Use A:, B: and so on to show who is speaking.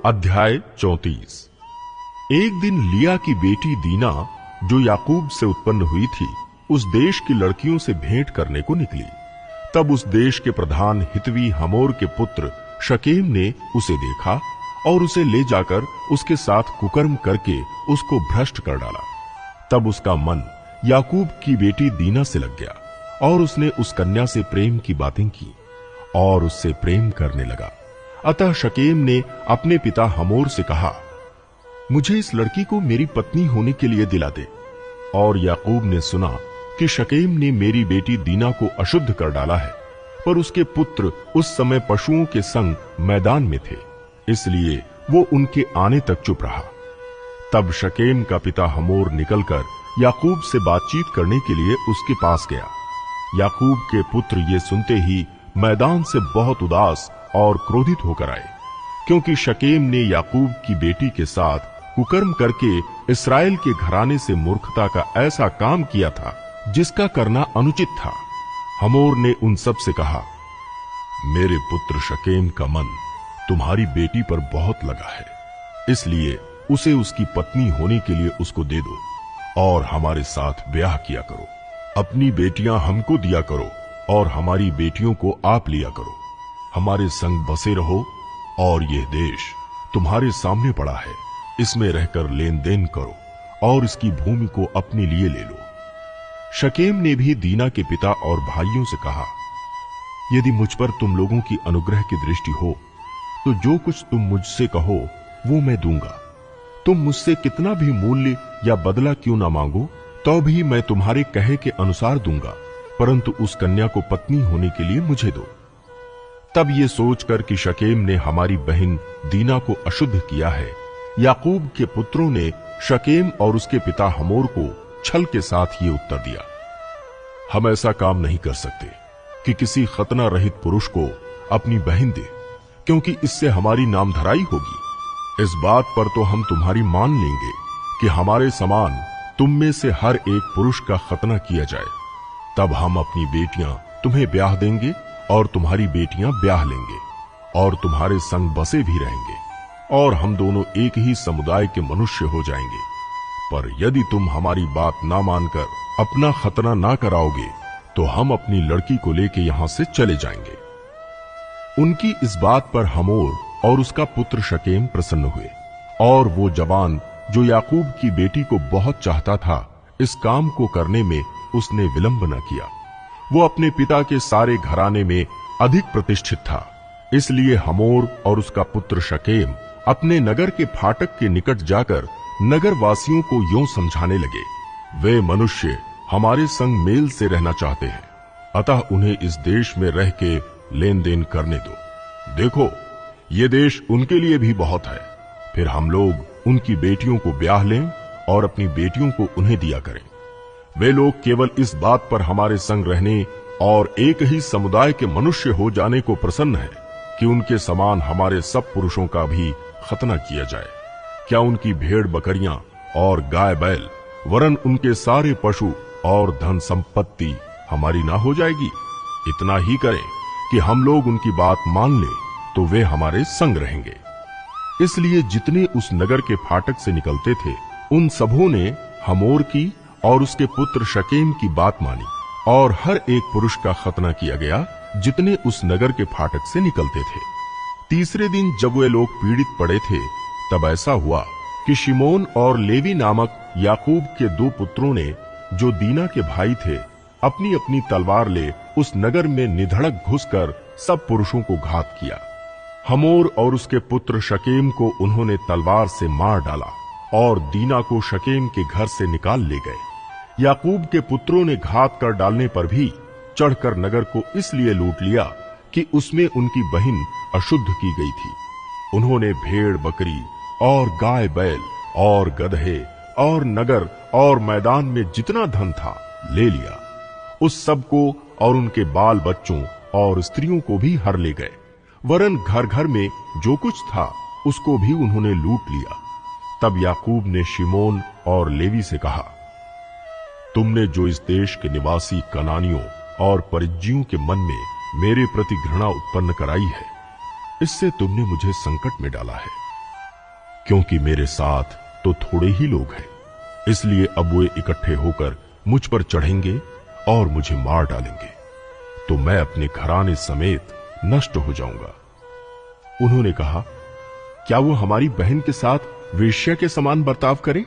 A: अध्याय 34। एक दिन लिया की बेटी दीना, जो याकूब से उत्पन्न हुई थी, उस देश की लड़कियों से भेंट करने को निकली। तब उस देश के प्रधान हितवी हमोर के पुत्र शकेम ने उसे देखा और उसे ले जाकर उसके साथ कुकर्म करके उसको भ्रष्ट कर डाला। तब उसका मन याकूब की बेटी दीना से लग गया और उसने उस कन्या से प्रेम की बातें की और उससे प्रेम करने लगा। अतः शकेम ने अपने पिता हमोर से कहा, मुझे इस लड़की को मेरी पत्नी होने के लिए दिला दे। और याकूब ने सुना कि शकेम ने मेरी बेटी दीना को अशुद्ध कर डाला है, पर उसके पुत्र उस समय पशुओं के संग मैदान में थे, इसलिए वो उनके आने तक चुप रहा। तब शकेम का पिता हमोर निकलकर याकूब से बातचीत करने के लिए उसके पास गया। याकूब के पुत्र ये सुनते ही मैदान से बहुत उदास और क्रोधित होकर आए, क्योंकि शकेम ने याकूब की बेटी के साथ कुकर्म करके इस्राएल के घराने से मूर्खता का ऐसा काम किया था जिसका करना अनुचित था। हमोर ने उन सब से कहा, मेरे पुत्र शकेम का मन तुम्हारी बेटी पर बहुत लगा है, इसलिए उसे उसकी पत्नी होने के लिए उसको दे दो और हमारे साथ ब्याह किया करो। अपनी बेटियां हमको दिया करो और हमारी बेटियों को आप लिया करो। हमारे संग बसे रहो और यह देश तुम्हारे सामने पड़ा है, इसमें रहकर लेन देन करो और इसकी भूमि को अपने लिए ले लो। शकेम ने भी दीना के पिता और भाइयों से कहा, यदि मुझ पर तुम लोगों की अनुग्रह की दृष्टि हो तो जो कुछ तुम मुझसे कहो वो मैं दूंगा। तुम मुझसे कितना भी मूल्य या बदला क्यों ना मांगो तो भी मैं तुम्हारे कहे के अनुसार दूंगा, परंतु उस कन्या को पत्नी होने के लिए मुझे दो। तब ये सोचकर कि शकेम ने हमारी बहन दीना को अशुद्ध किया है, याकूब के पुत्रों ने शकेम और उसके पिता हमोर को छल के साथ ये उत्तर दिया, हम ऐसा काम नहीं कर सकते कि किसी खतना रहित पुरुष को अपनी बहन दे, क्योंकि इससे हमारी नामधराई होगी। इस बात पर तो हम तुम्हारी मान लेंगे कि हमारे समान तुम में से हर एक पुरुष का खतना किया जाए, तब हम अपनी बेटियां तुम्हें ब्याह देंगे और तुम्हारी बेटियां ब्याह लेंगे और तुम्हारे संग बसे भी रहेंगे और हम दोनों एक ही समुदाय के मनुष्य हो जाएंगे। पर यदि तुम हमारी बात ना मानकर अपना खतना ना कराओगे तो हम अपनी लड़की को लेके यहां से चले जाएंगे। उनकी इस बात पर हमोर और उसका पुत्र शकेम प्रसन्न हुए, और वो जवान जो याकूब की बेटी को बहुत चाहता था, इस काम को करने में उसने विलंब न किया। वो अपने पिता के सारे घराने में अधिक प्रतिष्ठित था, इसलिए हमोर और उसका पुत्र शकेम अपने नगर के फाटक के निकट जाकर नगर वासियों को यूं समझाने लगे, वे मनुष्य हमारे संग मेल से रहना चाहते हैं, अतः उन्हें इस देश में रह के लेन देन करने दो। देखो, ये देश उनके लिए भी बहुत है, फिर हम लोग उनकी बेटियों को ब्याह लें और अपनी बेटियों को उन्हें दिया करें। वे लोग केवल इस बात पर हमारे संग रहने और एक ही समुदाय के मनुष्य हो जाने को प्रसन्न है कि उनके समान हमारे सब पुरुषों का भी खतना किया जाए। क्या उनकी भेड़ बकरियां और गाय बैल वरन उनके सारे पशु और धन संपत्ति हमारी ना हो जाएगी? इतना ही करें कि हम लोग उनकी बात मान लें तो वे हमारे संग रहेंगे। इसलिए जितने उस नगर के फाटक से निकलते थे, उन सबों ने हमोर की और उसके पुत्र शकेम की बात मानी, और हर एक पुरुष का खतना किया गया जितने उस नगर के फाटक से निकलते थे। तीसरे दिन जब वे लोग पीड़ित पड़े थे, तब ऐसा हुआ कि शिमोन और लेवी नामक याकूब के दो पुत्रों ने, जो दीना के भाई थे, अपनी अपनी तलवार ले उस नगर में निधड़क घुसकर सब पुरुषों को घात किया। हमोर और उसके पुत्र शकेम को उन्होंने तलवार से मार डाला और दीना को शकेम के घर से निकाल ले गए। याकूब के पुत्रों ने घात कर डालने पर भी चढ़कर नगर को इसलिए लूट लिया कि उसमें उनकी बहन अशुद्ध की गई थी। उन्होंने भेड़ बकरी और गाय बैल और गदहे और नगर और मैदान में जितना धन था ले लिया। उस सब को और उनके बाल बच्चों और स्त्रियों को भी हर ले गए, वरन घर घर में जो कुछ था उसको भी उन्होंने लूट लिया। तब याकूब ने शिमोन और लेवी से कहा, तुमने जो इस देश के निवासी कनानियों और परिज्जियों के मन में मेरे प्रति घृणा उत्पन्न कराई है, इससे तुमने मुझे संकट में डाला है। क्योंकि मेरे साथ तो थोड़े ही लोग हैं, इसलिए अब वे इकट्ठे होकर मुझ पर चढ़ेंगे और मुझे मार डालेंगे, तो मैं अपने घराने समेत नष्ट हो जाऊंगा। उन्होंने कहा, क्या वो हमारी बहन के साथ वेश्या के समान बर्ताव करे?